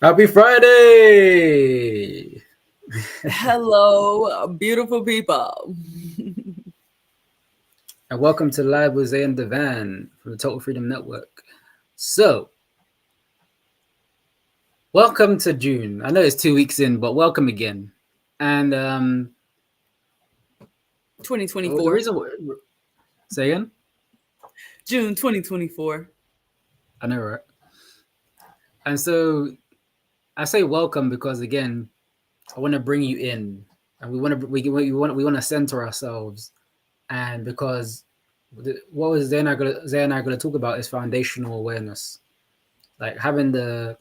Happy Friday! Hello, beautiful people. And welcome to Live with Xaye Devann from the Total Freedom Network. So, welcome to June. I know it's 2 weeks in, but welcome again. And the 2024. reason say again, June 2024. I know, right? And so I say welcome because again, I want to bring you in, and we want to center ourselves, and because what was Xaye and I going to talk about is foundational awareness, like having the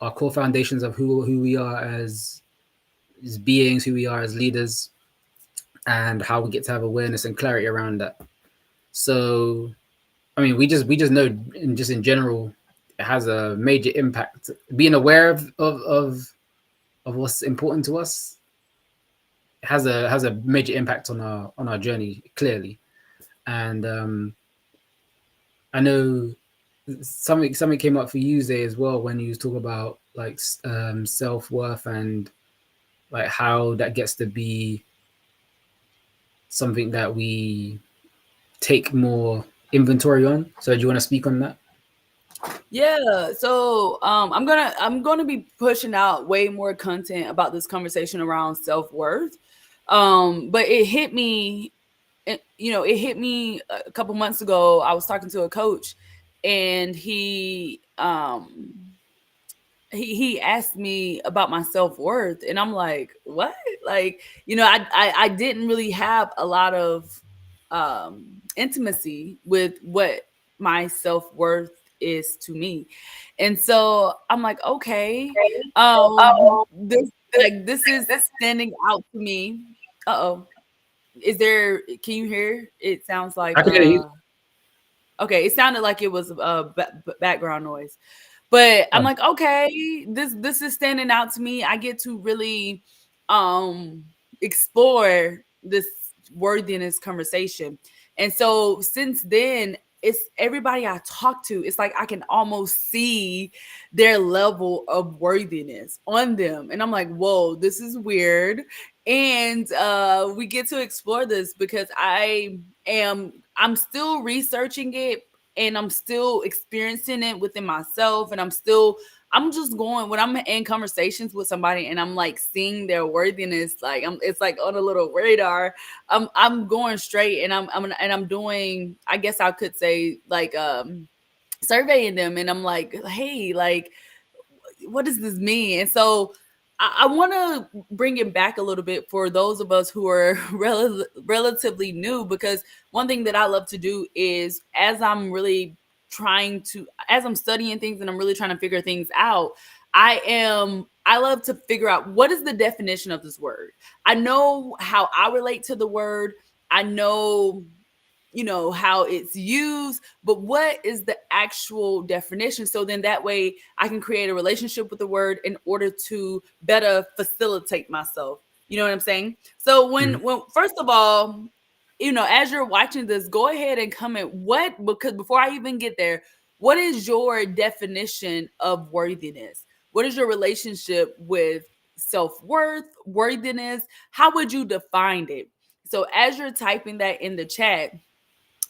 our core foundations of who we are as beings, who we are as leaders, and how we get to have awareness and clarity around that. So, I mean, we just know, in general, it has a major impact. Being aware of what's important to us has a major impact on our journey, clearly. And I know something came up for you, Zay, as well, when you talk about like self worth and like how that gets to be something that we take more inventory on. So do you want to speak on that? Yeah, so I'm gonna be pushing out way more content about this conversation around self-worth. But it hit me, it hit me a couple months ago. I was talking to a coach, and he asked me about my self-worth, and I'm like, what? Like, I didn't really have a lot of intimacy with what my self-worth is to me. And so I'm like, okay, this is standing out to me. Uh-oh. Can you hear? It sounds like I can hear you. okay, it sounded like it was background noise. But I'm Oh, like, okay, this is standing out to me. I get to really explore this worthiness conversation. And so since then, it's everybody I talk to, it's like I can almost see their level of worthiness on them. And I'm like, whoa, this is weird. And we get to explore this because I'm still researching it, and I'm still experiencing it within myself, and I'm just going when I'm in conversations with somebody and I'm like seeing their worthiness, like it's like on a little radar. I'm going straight, and I'm doing, I guess I could say, like surveying them, and I'm like, hey, like, what does this mean? And so I want to bring it back a little bit for those of us who are relatively new, because one thing that I love to do is, as I'm studying things and I'm really trying to figure things out, I love to figure out what is the definition of this word. I know how I relate to the word. I know, how it's used, but what is the actual definition? So then that way I can create a relationship with the word in order to better facilitate myself. You know what I'm saying? So mhm. when first of all, as you're watching this, go ahead and comment because before I even get there, what is your definition of worthiness? What is your relationship with self-worth, worthiness? How would you define it? So as you're typing that in the chat,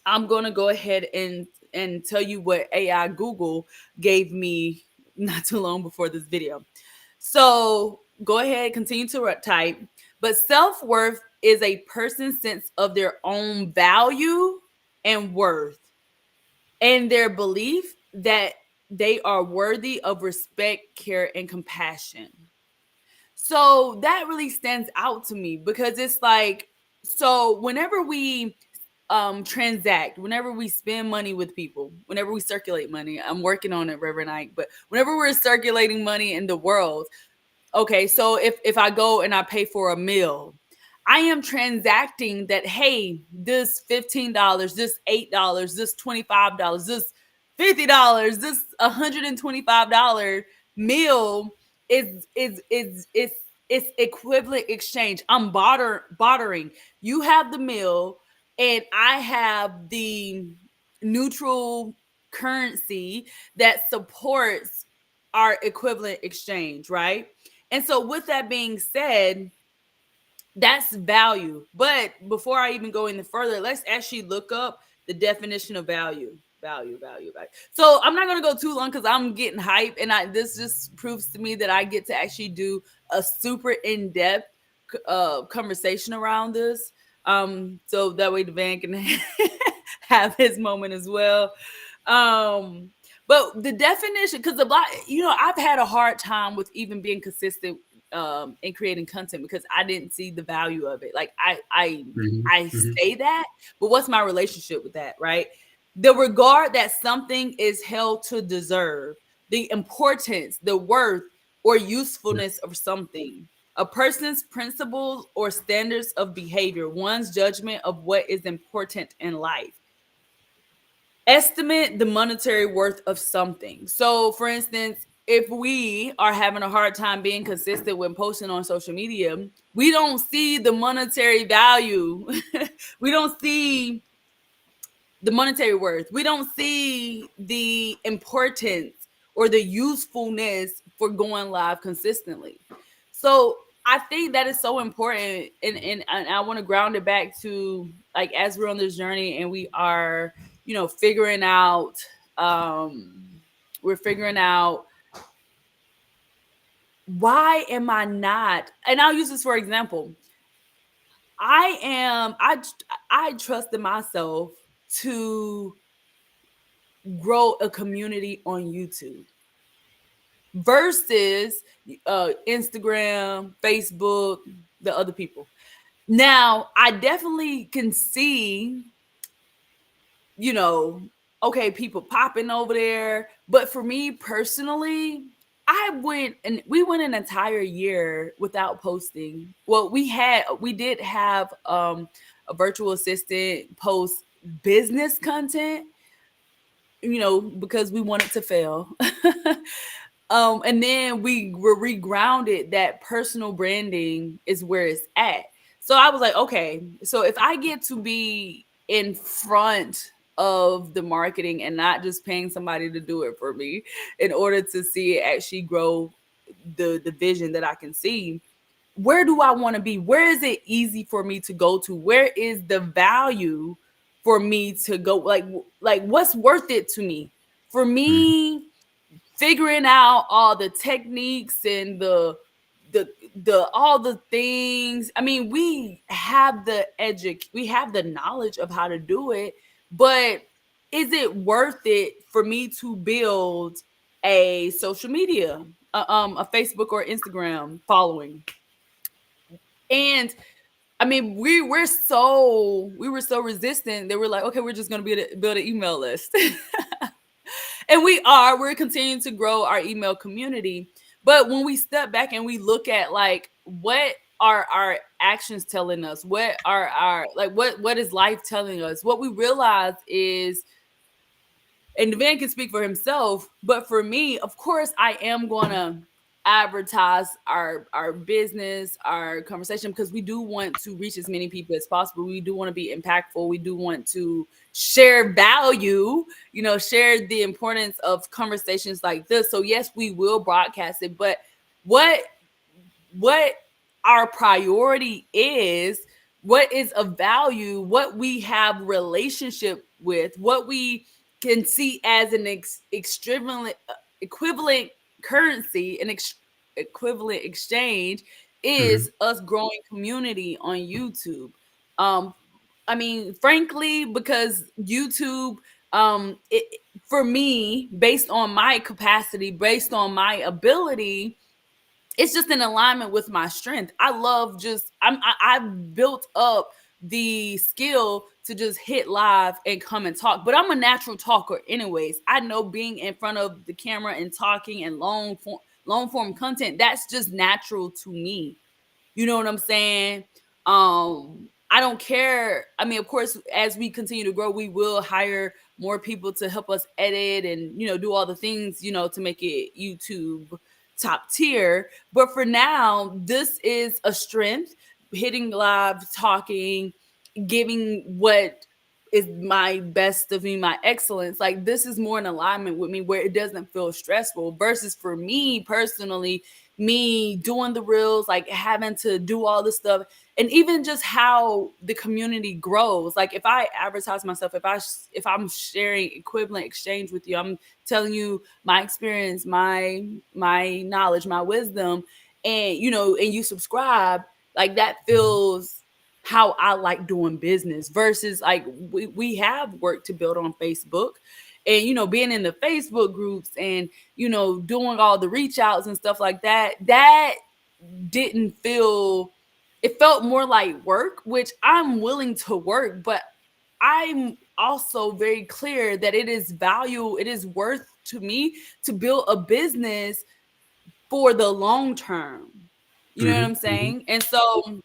I'm gonna go ahead and tell you what AI Google gave me not too long before this video. So go ahead, continue to type. But self worth is a person's sense of their own value and worth, and their belief that they are worthy of respect, care, and compassion. So that really stands out to me because it's like, so whenever we transact, whenever we spend money with people, whenever we circulate money, I'm working on it, Reverend Ike, but whenever we're circulating money in the world, okay, so if I go and I pay for a meal, I am transacting that, hey, this $15, this $8, this $25, this $50, this $125 meal is it's equivalent exchange. I'm bartering. You have the meal, and I have the neutral currency that supports our equivalent exchange, right? And so with that being said, that's value. But before I even go any further, let's actually look up the definition of value. Value. So I'm not gonna go too long because I'm getting hype, and this just proves to me that I get to actually do a super in depth conversation around this. So that way Devann can have his moment as well. Um, but the definition, because I've had a hard time with even being consistent in creating content because I didn't see the value of it. Like Mhm, I mhm, say that, but what's my relationship with that, right? The regard that something is held to deserve, the importance, the worth, or yeah, usefulness of something, a person's principles or standards of behavior, one's judgment of what is important in life. Estimate the monetary worth of something. So, for instance, if we are having a hard time being consistent when posting on social media, we don't see the monetary value. We don't see the monetary worth. We don't see the importance or the usefulness for going live consistently. So I think that is so important, and I want to ground it back to, like, as we're on this journey and we are, figuring out, we're figuring out why am I not, and I'll use this for example. I trusted myself to grow a community on YouTube versus Instagram, Facebook, the other people. Now, I definitely can see, you know, okay, people popping over there. But for me personally, we went an entire year without posting. Well, we did have a virtual assistant post business content, because we wanted to fail. And then we were regrounded that personal branding is where it's at. So I was like, okay, so if I get to be in front of the marketing and not just paying somebody to do it for me in order to see it actually grow the vision that I can see, where do I want to be? Where is it easy for me to go to? Where is the value for me to go? Like what's worth it to me? For mhm, me, figuring out all the techniques and the all the things. I mean, we have the knowledge of how to do it, but is it worth it for me to build a social media, a Facebook or Instagram following? And I mean, we were so resistant. They were like, okay, we're just gonna build an email list. And we're continuing to grow our email community. But when we step back and we look at, like, what are our actions telling us, what are our, like, what is life telling us, what we realize is, and Devann can speak for himself, but for me, of course, I am going to advertise our business, our conversation, because we do want to reach as many people as possible. We do want to be impactful. We do want to share value, share the importance of conversations like this. So yes, we will broadcast it, but what what our priority is, what is of value, what we have relationship with, what we can see as an equivalent currency, equivalent exchange, mhm, is us growing community on YouTube. Um, I mean, frankly, because YouTube, it, for me, based on my capacity, based on my ability, it's just in alignment with my strength. I love just I've built up the skill to just hit live and come and talk. But I'm a natural talker anyways. I know being in front of the camera and talking and long form content, that's just natural to me. You know what I'm saying? I don't care. I mean, of course, as we continue to grow, we will hire more people to help us edit and, do all the things, to make it YouTube top tier. But for now, this is a strength, hitting live, talking, giving what is my best of me, my excellence. Like this is more in alignment with me where it doesn't feel stressful versus for me personally, me doing the reels, like having to do all this stuff. And even just how the community grows. Like if I advertise myself, if I'm sharing equivalent exchange with you, I'm telling you my experience, my knowledge, my wisdom, and and you subscribe, like that feels how I like doing business versus like we have work to build on Facebook and being in the Facebook groups and doing all the reach outs and stuff like that didn't feel, it felt more like work, which I'm willing to work, but I'm also very clear that it is value, it is worth to me to build a business for the long term. You know what Mm-hmm. I'm Mm-hmm. saying? And so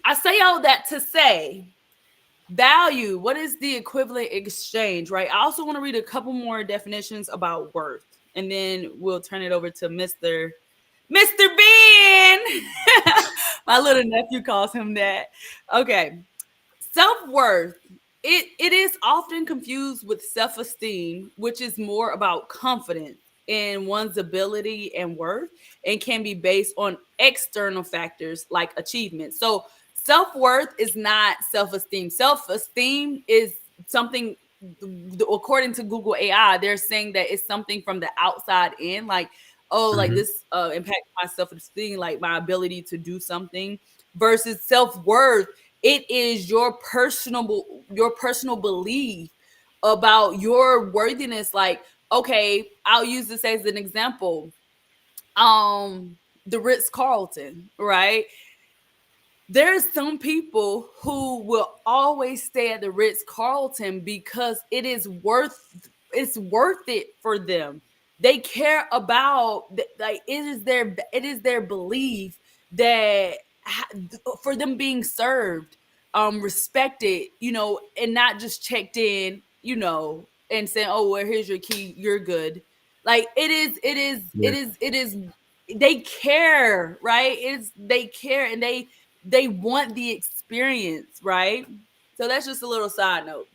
I say all that to say value, what is the equivalent exchange, right? I also want to read a couple more definitions about worth, and then we'll turn it over to Mr. Ben. My little nephew calls him that. Okay. Self-worth. It is often confused with self-esteem, which is more about confidence in one's ability and worth and can be based on external factors like achievement. So self-worth is not self-esteem. Self-esteem is something, according to Google AI, they're saying that it's something from the outside in, like, oh, like Mm-hmm. this impacts my self-esteem, like my ability to do something, versus self-worth, it is your personal belief about your worthiness. Like, okay, I'll use this as an example. The Ritz Carlton, right? There's some people who will always stay at the Ritz Carlton because it's worth it for them. They care about, like, it is their belief that for them being served, respected, and not just checked in, and saying, oh, well, here's your key, you're good. Like Yeah. it is they care, right? It's they care, and they want the experience, right? So that's just a little side note.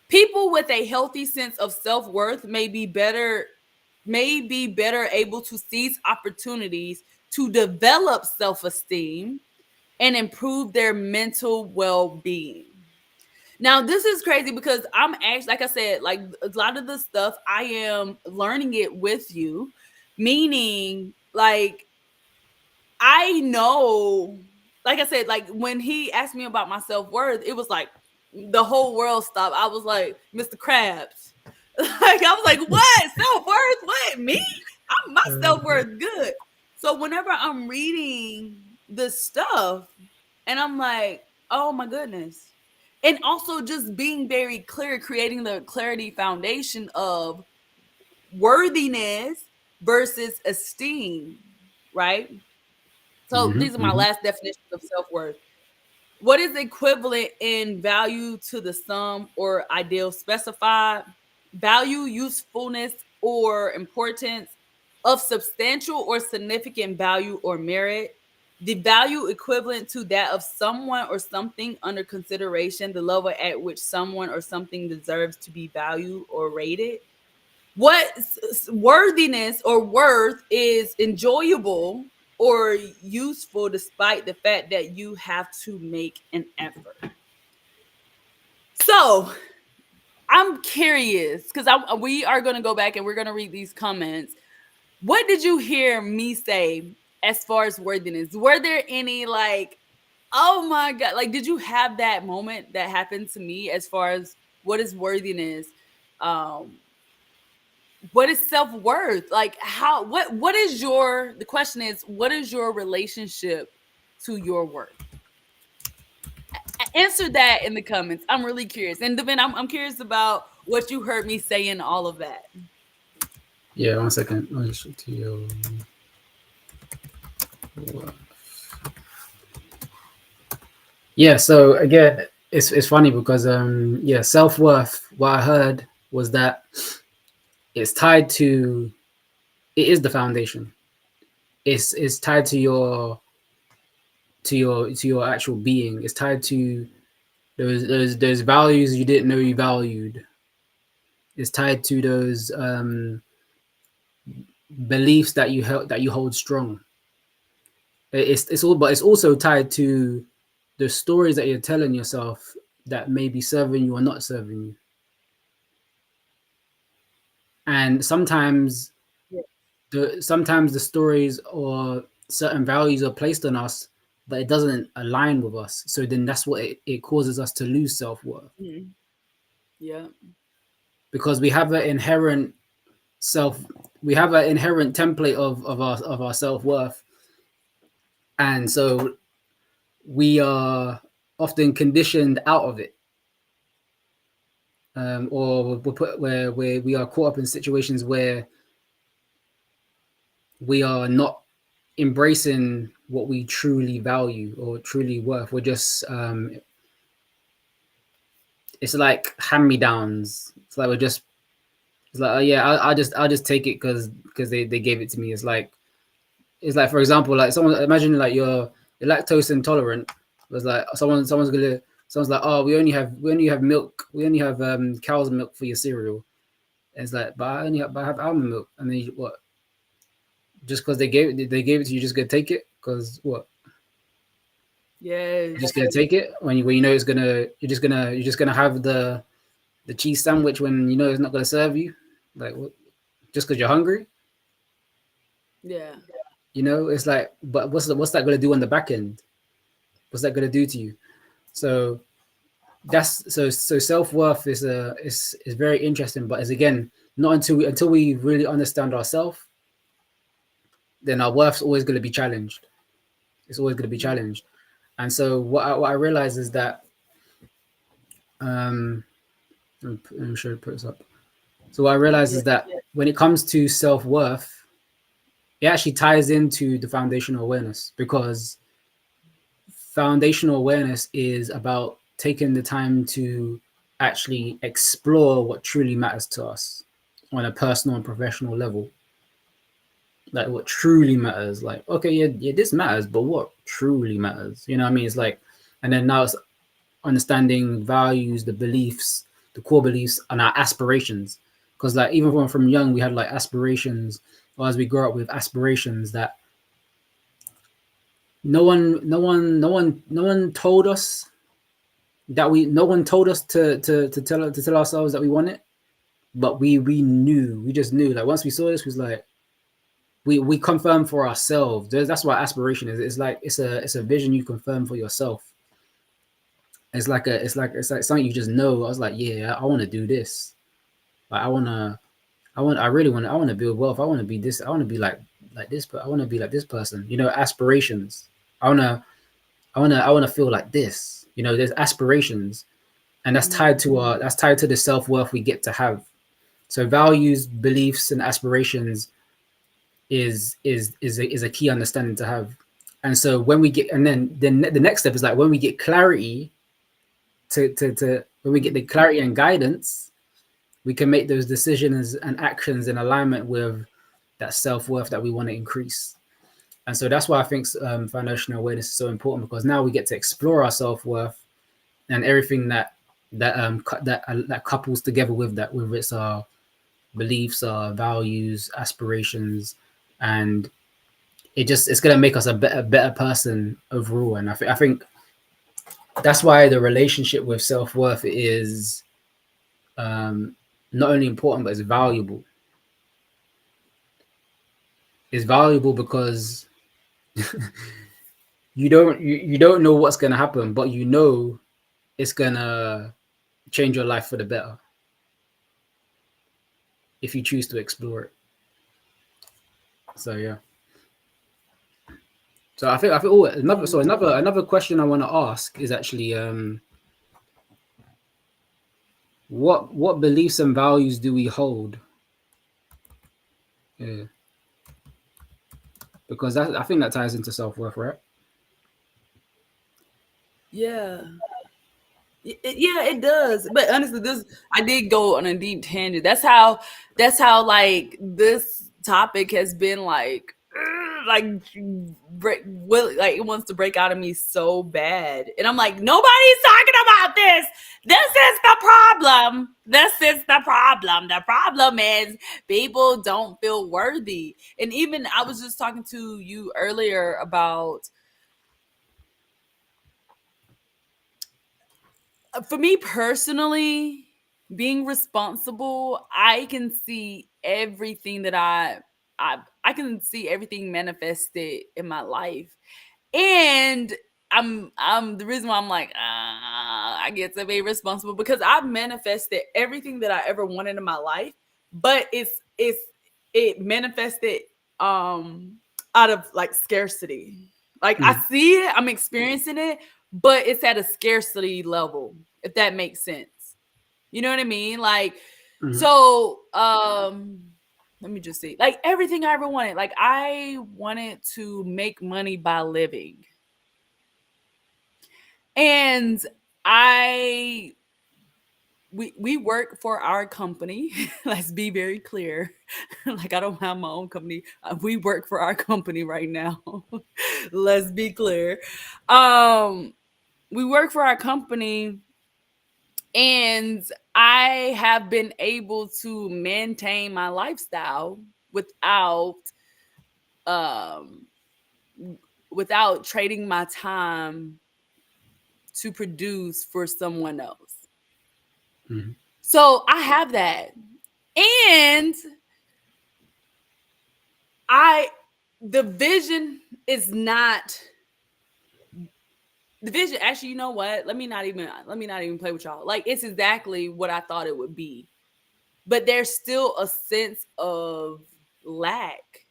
People with a healthy sense of self-worth may be better able to seize opportunities to develop self-esteem and improve their mental well-being. Now, this is crazy because I'm actually, like I said, like a lot of the stuff I am learning it with you, meaning like I know, like I said, like when he asked me about my self worth, it was like the whole world stopped. I was like, Mr. Krabs. Like, I was like, what? Self worth? What? Me? My self worth good. So whenever I'm reading the stuff and I'm like, oh my goodness. And also just being very clear, creating the clarity foundation of worthiness versus esteem, right? So Mm-hmm. these are my Mm-hmm. last definitions of self-worth. What is equivalent in value to the sum or ideal specified? Value, usefulness, or importance of substantial or significant value or merit. The value equivalent to that of someone or something under consideration, the level at which someone or something deserves to be valued or rated. What worthiness or worth is enjoyable or useful despite the fact that you have to make an effort. So I'm curious because we are going to go back and we're going to read these comments. What did you hear me say as far as worthiness? Were there any, like, oh my God, like, did you have that moment that happened to me as far as what is worthiness? Um, what is self-worth, like, how, what is your, the question is, what is your relationship to your worth? Answer that in the comments. I'm really curious, and then I'm curious about what you heard me say in all of that. Yeah. 1 second. I'll just show to you. Yeah. So again, it's funny because yeah, self worth. What I heard was that it's tied to, it is the foundation. It's tied to your actual being. It's tied to those values you didn't know you valued. It's tied to those beliefs that you hold strong. It's all, but it's also tied to the stories that you're telling yourself that may be serving you or not serving you. And Yeah. sometimes the stories or certain values are placed on us, but it doesn't align with us. So then that's what it causes us to lose self-worth, Mhm. Yeah. because self we have an inherent template of our self-worth. And so we are often conditioned out of it, or we're put where we are caught up in situations where we are not embracing what we truly value or truly worth. We're just it's like hand me downs. It's like we're just it's like, oh yeah, I'll just take it because they gave it to me. It's like, for example, like someone, imagine like you're lactose intolerant. It was like someone's like, oh, we only have milk, we only have cow's milk for your cereal. And it's like, but I have almond milk. And then what? Just because they gave it to you, just gonna take it? Because what? You're just Yes. gonna take it when you know it's gonna you're just gonna have the cheese sandwich when you know it's not gonna serve you. Like what? Just because you're hungry? Yeah. You know, it's like, but what's that gonna do on the back end? What's that gonna do to you? So so self worth is very interesting, but is again not until we really understand ourselves, then our worth's always going to be challenged. It's always going to be Mhm. challenged. And so what I realize is that um, I'm sure it puts up. So what I realize Yeah. is that when it comes to self worth, it actually ties into the foundational awareness, because foundational awareness is about taking the time to actually explore what truly matters to us on a personal and professional level. Like what truly matters. Like, okay, yeah, this matters, but what truly matters? You know what I mean? It's like, and then now it's understanding values, the beliefs, the core beliefs, and our aspirations. Because like even from young, we had like aspirations, or as we grow up with aspirations that no one told us no one told us to tell ourselves that we want it, but we just knew. Like once we saw this, was like we confirm for ourselves. That's what aspiration is. It's like it's a vision you confirm for yourself. It's like something you just know. I was like, yeah, I want to do this. Like I really want to build wealth. I want to be this. I want to be like this, but I want to be like this person. You know, aspirations. I wanna I wanna feel like this. You know, there's aspirations, and Mhm. that's tied to the self worth we get to have. So values, beliefs, and aspirations is a key understanding to have. And so when we get, and then the next step is like when we get clarity to when we get the clarity and guidance, we can make those decisions and actions in alignment with that self worth that we want to increase. And so that's why I think foundational awareness is so important, because now we get to explore our self worth and everything that couples together with that, whether it's our beliefs, our values, aspirations, and it's gonna make us a better person overall. And I think that's why the relationship with self worth is um, not only important but it's valuable. It's valuable because you don't know what's gonna happen, but you know it's gonna change your life for the better if you choose to explore it. So yeah. So I think another question I want to ask is actually what beliefs and values do we hold? Yeah, because I think that ties into self worth, right? Yeah. Yeah, it does. But honestly, this I did go on a deep tangent. That's how like this topic has been like. like like it wants to break out of me so bad, and I'm like, nobody's talking about this. This is the problem. This is the problem. The problem is people don't feel worthy. And even I was just talking to you earlier about, for me personally, being responsible, I can see everything that I can see everything manifested in my life. And I'm the reason why I'm like, I get to be responsible because I've manifested everything that I ever wanted in my life, but it manifested out of like scarcity. Like I Mm-hmm. see it, I'm experiencing it, but it's at a scarcity level, if that makes sense. You know what I mean? Like, Mm-hmm. so let me just see. Like everything I ever wanted. Like I wanted to make money by living. And I we work for our company. Let's be very clear. Like I don't have my own company. We work for our company right now. Let's be clear. Um we work for our company, and I have been able to maintain my lifestyle without um without trading my time to produce for someone else. Mm-hmm. So I have that. And I the vision is not the vision. Actually, you know what? Let me not even play with y'all. Like it's exactly what I thought it would be. But there's still a sense of lack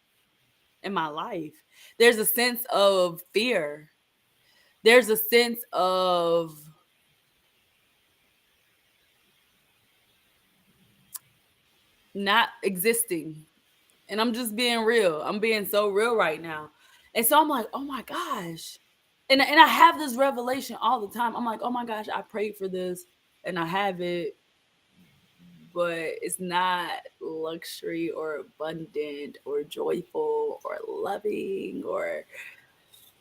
in my life. There's a sense of fear. There's a sense of not existing. And I'm just being real. I'm being so real right now. And so I'm like, oh my gosh. And I have this revelation all the time. I'm like, oh my gosh, I prayed for this and I have it, but it's not luxury or abundant or joyful or loving, or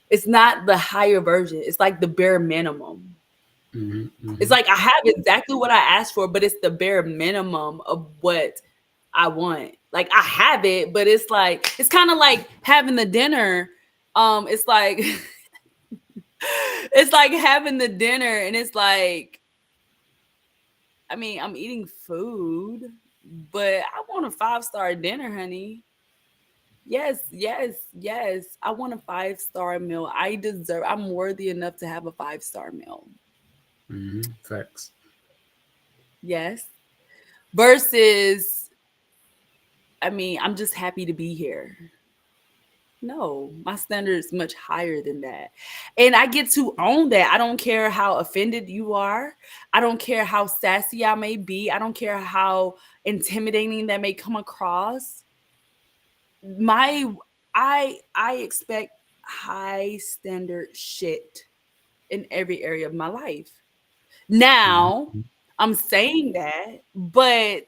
it's not the higher version. It's like the bare minimum. It's Mm-hmm. like I have exactly what I asked for, but it's the bare minimum of what I want. Like I have it, but it's kind of like having the dinner. It's like it's like having the dinner, and it's like, I mean, I'm eating food, but I want a 5-star dinner, honey. Yes, yes, yes. I want a 5-star meal. I'm worthy enough to have a 5-star meal. Mm-hmm. Facts. Yes. Versus, I mean, I'm just happy to be here. No, my standard is much higher than that. And I get to own that. I don't care how offended you are. I don't care how sassy I may be. I don't care how intimidating that may come across. My I expect high standard shit in every area of my life. Now, Mm-hmm. I'm saying that, but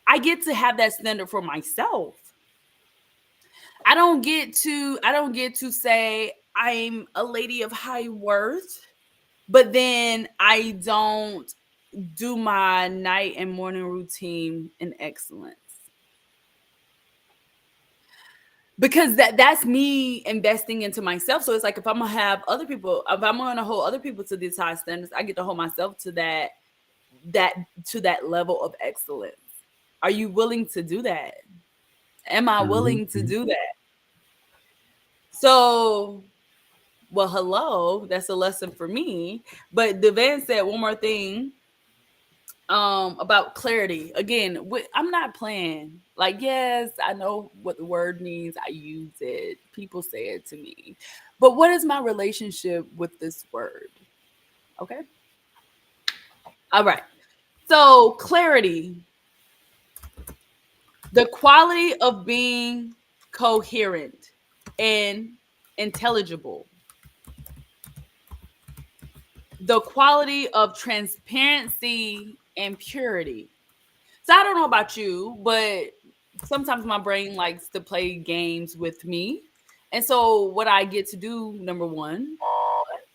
I get to have that standard for myself. I don't get to say I'm a lady of high worth, but then I don't do my night and morning routine in excellence. Because that's me investing into myself. So it's like if I'm gonna have other people, if I'm gonna hold other people to these high standards, I get to hold myself to that to that level of excellence. Are you willing to do that? Am I willing to Mm-hmm. do that? So, well, hello, that's a lesson for me. But Devan said one more thing about clarity. Again, I'm not playing. Like, yes, I know what the word means. I use it. People say it to me. But what is my relationship with this word? Okay. All right. So, clarity, the quality of being coherent and intelligible, the quality of transparency and purity. So I don't know about you, but sometimes my brain likes to play games with me. And so what I get to do, number one,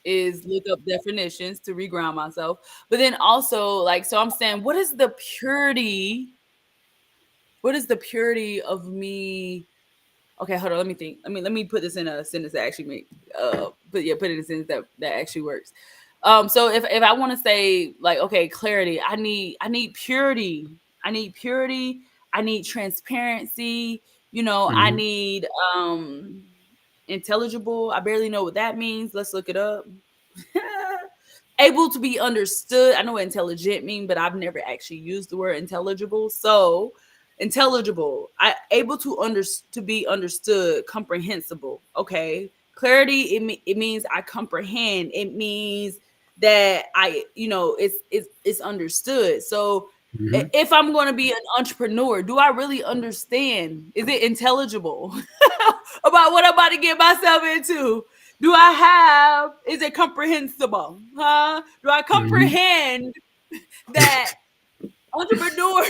is look up definitions to reground myself. But then also, like, so I'm saying, what is the purity of me? Okay, hold on, let me think. Let me put this in a sentence that actually make but yeah, put it in a sentence that actually works. So if I want to say like, okay, clarity, I need purity. I need purity. I need transparency. I Hmm. need intelligible. I barely know what that means. Let's look it up. Able to be understood. I know what intelligent mean, but I've never actually used the word intelligible. So intelligible, I able to be understood, comprehensible. Okay. Clarity, it means I comprehend. It means that it's understood. So Hmm. if I'm going to be an entrepreneur, do I really understand? Is it intelligible about what I'm about to get myself into? Do I have, is it comprehensible? Huh? Do I Hmm. comprehend that entrepreneur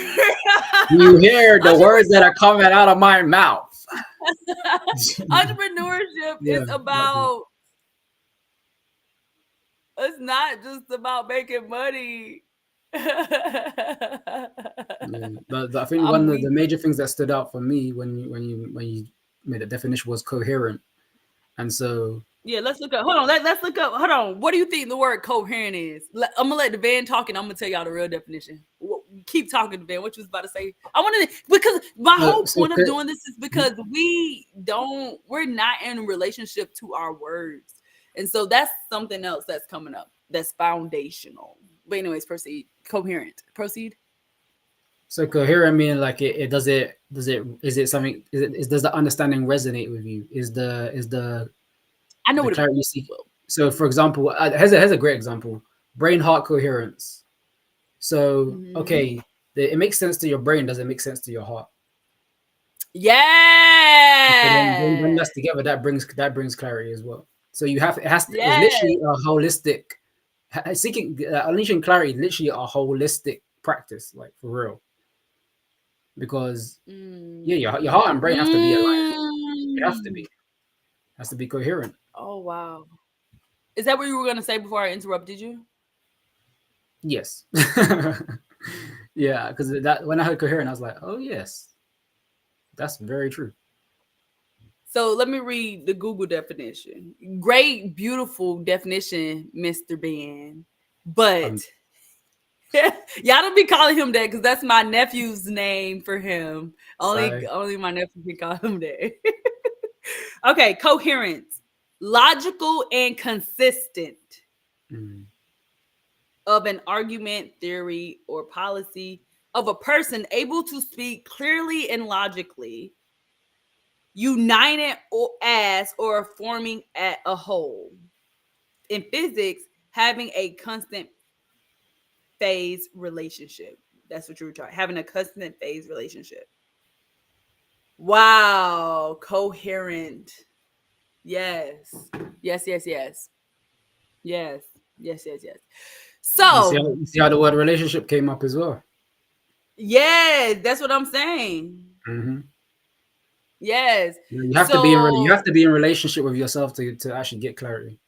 You hear the words that entrepreneur are coming out of my mouth. entrepreneurship Yeah, is that part. about, it's not just about making money. Yeah, but I think one I'm of the weak. major things that stood out for me when you made the definition was coherent, and so Yeah, let's look up. Hold on, let's look up. Hold on. What do you think the word coherent is? I'm gonna let the van talk, and I'm gonna tell y'all the real definition. Keep talking, the van. What you was about to say? I want to, because my so whole so point of co- doing this is because we're not in a relationship to our words, and so that's something else that's coming up. That's foundational. But anyways, proceed. Coherent. Proceed. so coherent meaning like it does it is it something does the understanding resonate with you? Is I know the what it. clarity you seek? So for example, here's a great example: brain heart coherence. So Mm-hmm. okay, it makes sense to your brain. Does it make sense to your heart? So then Yeah. that's together. That brings clarity as well. So you have it has to, it's Yeah. literally a holistic seeking unleashing clarity. Is literally a holistic practice, like for real. Because yeah, your Mm. heart and brain have to be aligned. It have to be Mm. has to be coherent. Oh wow. Is that what you were gonna say before I interrupted you? Yes. Yeah, because that when I heard coherent, I was like, oh yes, that's very true. So let me read the Google definition. Great, beautiful definition, Mr. Ben. But Um, y'all don't be calling him that because that's my nephew's name for him. Only Xaye. only my nephew can call him that. Okay, coherence. Logical and consistent Mm, of an argument, theory, or policy of a person able to speak clearly and logically, united or as or forming at a whole. In physics, having a constant phase relationship. That's what you were trying. Having a constant phase relationship. Wow, coherent. Yes. Yes, yes, yes. Yes. Yes, yes, yes. So, you see how the word relationship came up as well. yes, that's what I'm saying. Hmm. Yes. You have to be you have So, to be in relationship with yourself to actually get clarity.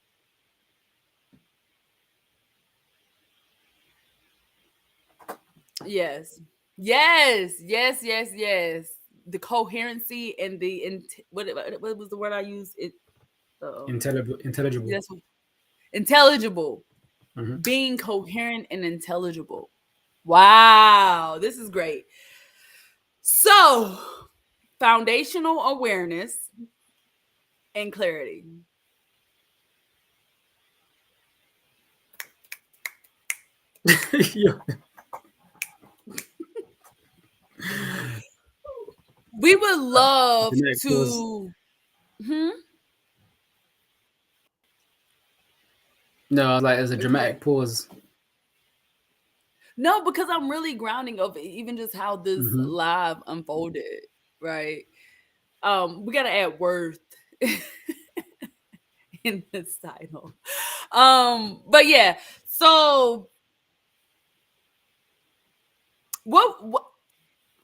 yes. Yes, yes, yes, yes. The coherency and what was the word I used? Intelligible. That's what, intelligible. Hmm. Being coherent and intelligible. Wow, this is great. So, foundational awareness and clarity. Yeah. We would love Genetic pause. to. Hmm? No, I was like, there's a What'd you say? dramatic pause. No, because I'm really grounding of even just how this Hmm. live unfolded, right? We gotta add worth in this title. But yeah, so what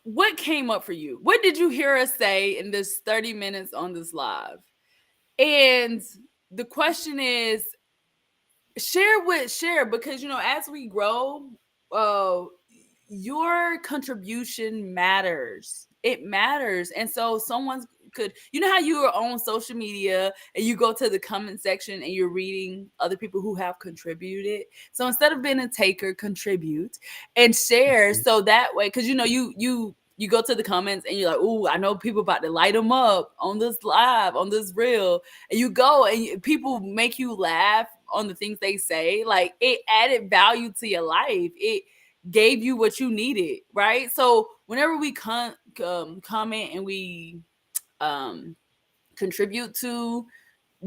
what came up for you? What did you hear us say in this 30 minutes on this live? And the question is, share, because as we grow, uh your contribution matters. It matters. And so someone's could, how you are on social media and you go to the comment section and you're reading other people who have contributed. So instead of being a taker, contribute and share, Mhm. so that way, because you go to the comments and you're like, "Ooh, I know people about to light them up on this live, on this reel," and you go and people make you laugh on the things they say. Like, it added value to your life. It gave you what you needed, right? So whenever we comment and we um, contribute to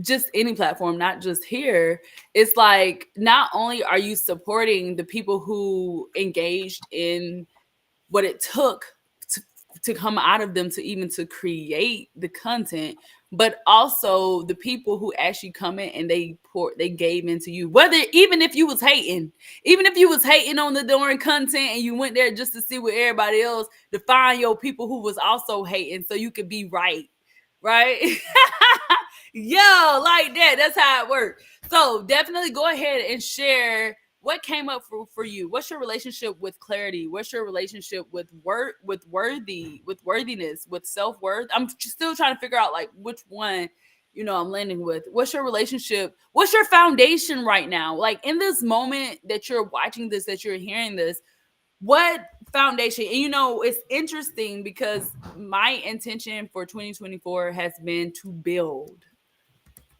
just any platform, not just here, it's like, not only are you supporting the people who engaged in what it took to, to come out of them to even to create the content, but also the people who actually come in and they gave into you. Whether, even if you was hating on the during content and you went there just to see what everybody else, to find your people who was also hating so you could be right, right? Yo, like that. That's how it works. So definitely go ahead and share what came up for you. What's your relationship with clarity? What's your relationship with worthiness, with self-worth? I'm still trying to figure out like which one I'm landing with. What's your relationship? What's your foundation right now? Like, in this moment that you're watching this, that you're hearing this, what foundation? And it's interesting because my intention for 2024 has been to build.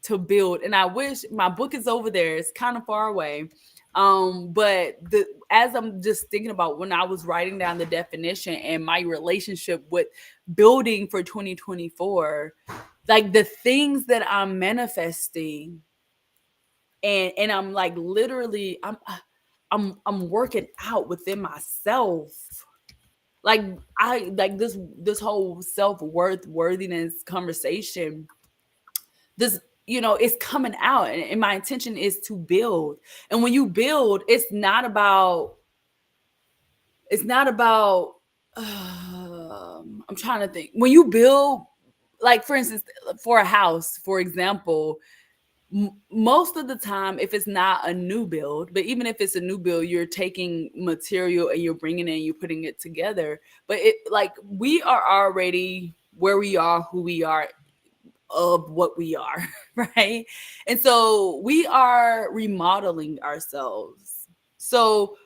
And I wish my book is over there. It's kind of far away. But as I'm just thinking about when I was writing down the definition and my relationship with building for 2024, like the things that I'm manifesting, and I'm like, literally, I'm working out within myself. Like, I like this whole worthiness conversation, this it's coming out, and my intention is to build. And when you build, it's not about I'm trying to think. When you build, like, for instance, for a house, for example, most of the time, if it's not a new build, but even if it's a new build, you're taking material and you're bringing it and you're putting it together. But it, like, we are already where we are, who we are, of what we are, right? And so we are remodeling ourselves. So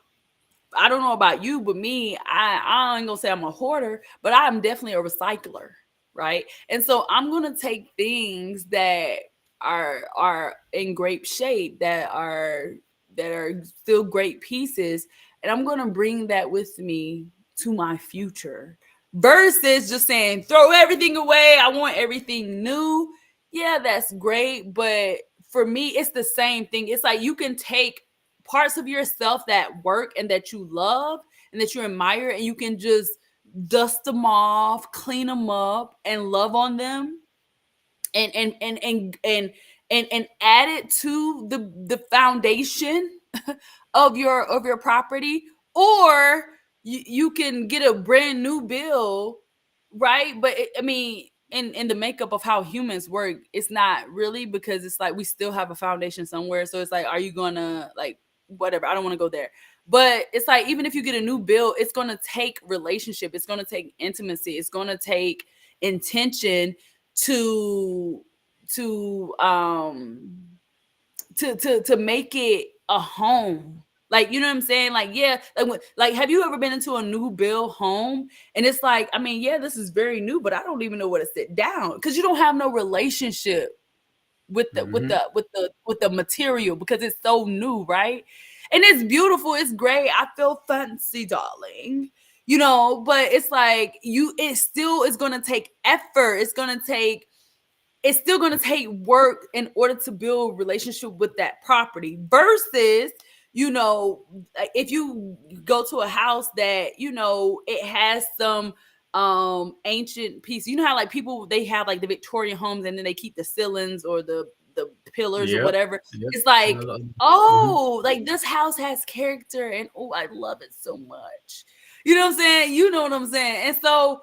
I don't know about you, but me, I ain't gonna say I'm a hoarder, but I'm definitely a recycler, right? And so I'm gonna take things that are in great shape, that are still great pieces, and I'm gonna bring that with me to my future. Versus just saying throw everything away. I want everything new. Yeah, that's great, but for me, it's the same thing. It's like you can take parts of yourself that work and that you love and that you admire, and you can just dust them off, clean them up, and love on them, and add it to the foundation of your property. Or you can get a brand new bill, right? But I mean, in the makeup of how humans work, it's not really, because it's like we still have a foundation somewhere. So it's like, are you gonna, like, whatever, I don't want to go there. But it's like, even if you get a new bill, it's gonna take relationship, it's gonna take intimacy, it's gonna take intention to to um to make it a home. Like, you know what I'm saying? Like, yeah, like, have you ever been into a new build home and it's like, I mean, yeah, this is very new, but I don't even know where to sit down, because you don't have no relationship with the with Mhm. the with the with the material, because it's so new, right? And it's beautiful, it's great. I feel fancy, darling. But it's like, it still is gonna take effort. It's still going to take work in order to build relationship with that property. Versus, if you go to a house that, it has some ancient piece. You know how, like, people, they have like the Victorian homes and then they keep the ceilings or the pillars or Yep. whatever. Yep. It's Seen a like, lot. Mhm. oh, like, this house has character, and oh, I love it so much. You know what I'm saying? You know what I'm saying? And so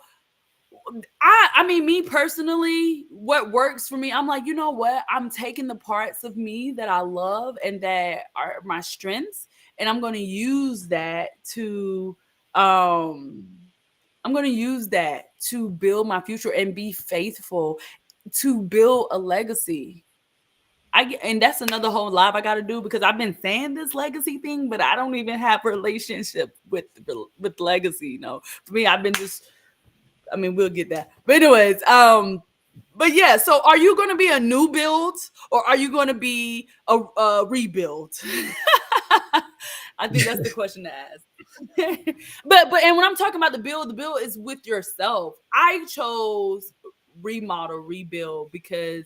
I mean, me personally, what works for me, I'm like, you know what? I'm taking the parts of me that I love and that are my strengths, and I'm gonna use that to um I'm gonna use that to build my future and be faithful to build a legacy. And that's another whole live I got to do because I've been saying this legacy thing, but I don't even have a relationship with legacy. You know, for me, I've been just. I mean, we'll get that. But anyways, but yeah. So, are you going to be a new build or are you going to be a rebuild? I think that's the question to ask. But and when I'm talking about the build is with yourself. I chose remodel, rebuild because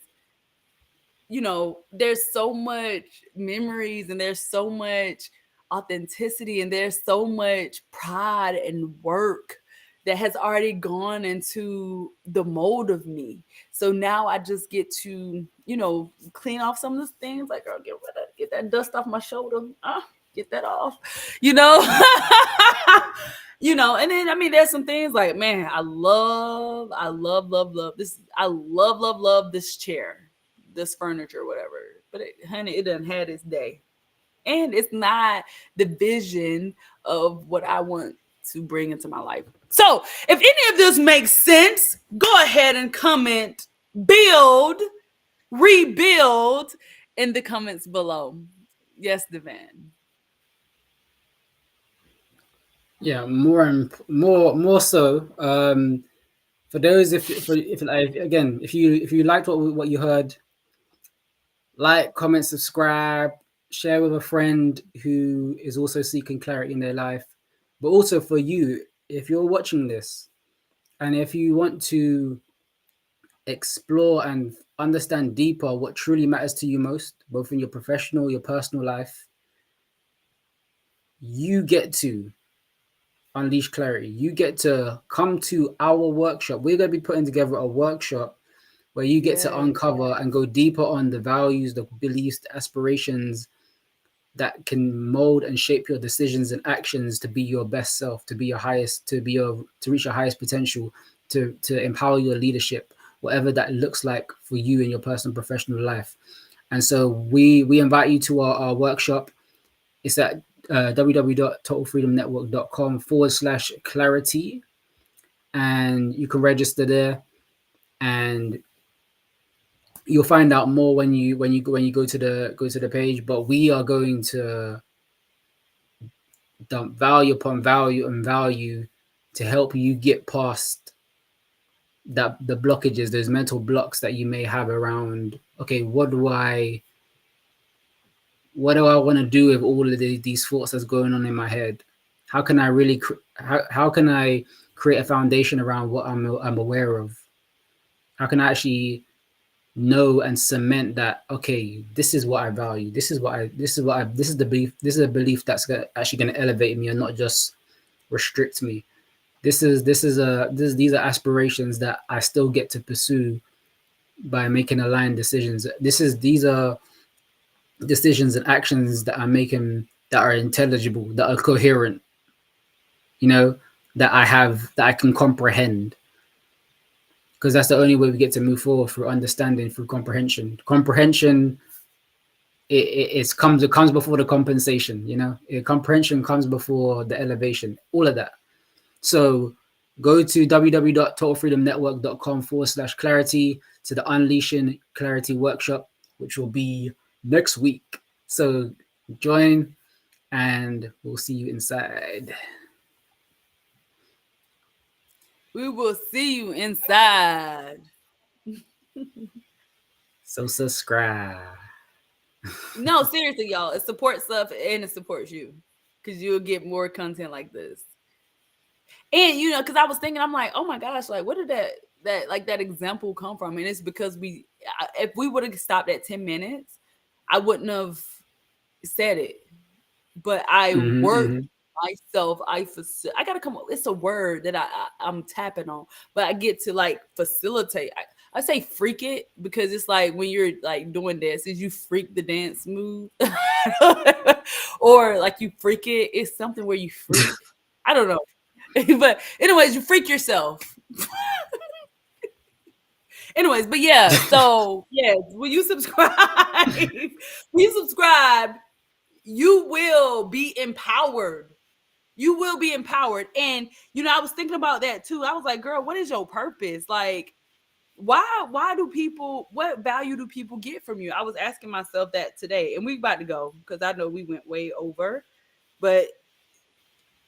there's so much memories and there's so much authenticity and there's so much pride and work that has already gone into the mold of me. So now I just get to, clean off some of those things. Like, girl, get that dust off my shoulder. Get that off, you know. And then I mean, there's some things like, man, love this. I love this chair, this furniture, whatever. But honey, it done had its day, and it's not the vision of what I want to bring into my life. So, if any of this makes sense, go ahead and comment, build, rebuild in the comments below. Yes, Devann. Yeah, more and more so. For those, if like, again, if you liked what you heard, like, comment, subscribe, share with a friend who is also seeking clarity in their life. But also for you, if you're watching this, and if you want to explore and understand deeper what truly matters to you most, both in your professional, your personal life, you get to unleash clarity. You get to come to our workshop. We're going to be putting together a workshop where you get to Yes. uncover and go deeper on the values, the beliefs, the aspirations that can mold and shape your decisions and actions to be your best self, to be your highest, to reach your highest potential, to empower your leadership, whatever that looks like for you in your personal and professional life. And so we invite you to our workshop. It's at www.totalfreedomnetwork.com/clarity, and you can register there, and you'll find out more when you go to the page. But we are going to dump value upon value and value to help you get past that the blockages, those mental blocks that you may have around, okay, what do I want to do with all of these thoughts that's going on in my head? How can I really how can I create a foundation around what I'm aware of? How can I actually know and cement that, okay, this is what I value, this is the belief, this is a belief that's actually going to elevate me and not just restrict me. These are aspirations that I still get to pursue by making aligned decisions. These are decisions and actions that I'm making that are intelligible, that are coherent, you know, that I can comprehend. Because that's the only way we get to move forward, through understanding, through comprehension. Comprehension, it comes before the compensation, comprehension comes before the elevation, all of that. So go to www.totalfreedomnetwork.com/clarity to the Unleashing Clarity workshop, which will be next week. So join, and we'll see you inside. We will see you inside. So subscribe. No, seriously, y'all. It supports stuff and it supports you because you'll get more content like this. And because I was thinking, I'm like, oh my gosh, like, where did that example come from? And it's because if we would have stopped at 10 minutes, I wouldn't have said it. But I Mm-hmm, worked mm-hmm. myself. I gotta come up. It's a word that I'm tapping on, but I get to like facilitate. I say freak it because it's like when you're like doing this, is you freak the dance move, or like you freak it. It's something where you freak. I don't know. But anyways, you freak yourself. Anyways, but yeah, so yeah, when you subscribe, when you subscribe, you will be empowered. You will be empowered. And I was thinking about that too. I was like, girl, what is your purpose? Like, why do people, what value do people get from you? I was asking myself that today. And we about to go because I know we went way over. But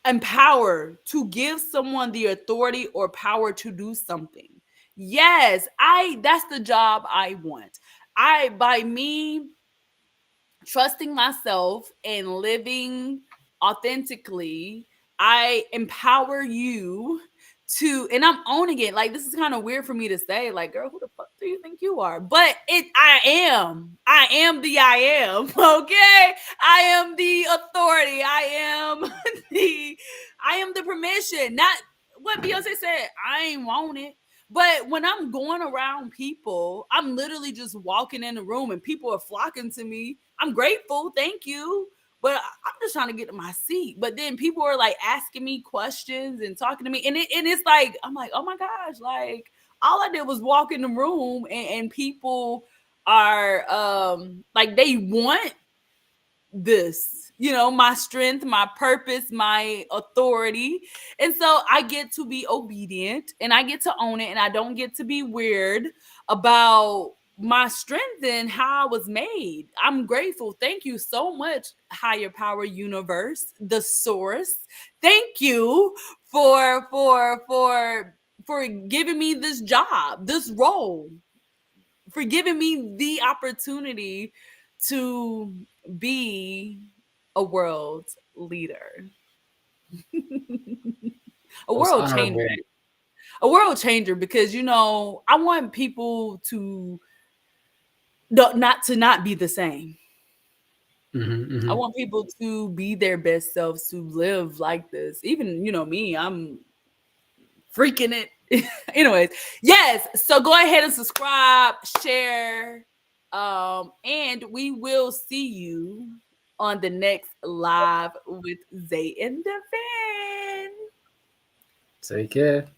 empower, to give someone the authority or power to do something. Yes, I that's the job I want. I by me trusting myself and living authentically, I empower you to, and I'm owning it. Like, this is kind of weird for me to say, like, girl, who the fuck do you think you are? But I am the I am. Okay. I am the authority. am the I am the permission. Not what Beyonce said, I ain't want it. But when I'm going around people, I'm literally just walking in the room and people are flocking to me. I'm grateful, thank you. But I'm just trying to get to my seat. But then people are like asking me questions and talking to me. And it's like, I'm like, oh my gosh, like all I did was walk in the room and people are like they want this, my strength, my purpose, my authority. And so I get to be obedient and I get to own it, and I don't get to be weird about my strength and how I was made. I'm grateful. Thank you so much, higher power universe, the source. Thank you for giving me this job, this role, for giving me the opportunity to be a world leader, a Most world changer, honorable. a world changer, because I want people to not be the same. I Hmm. want people to be their best selves, to live like this. Even me, I'm freaking it. Anyways, yes. So go ahead and subscribe, share, and we will see you on the next live with Zay and Devann. Take care.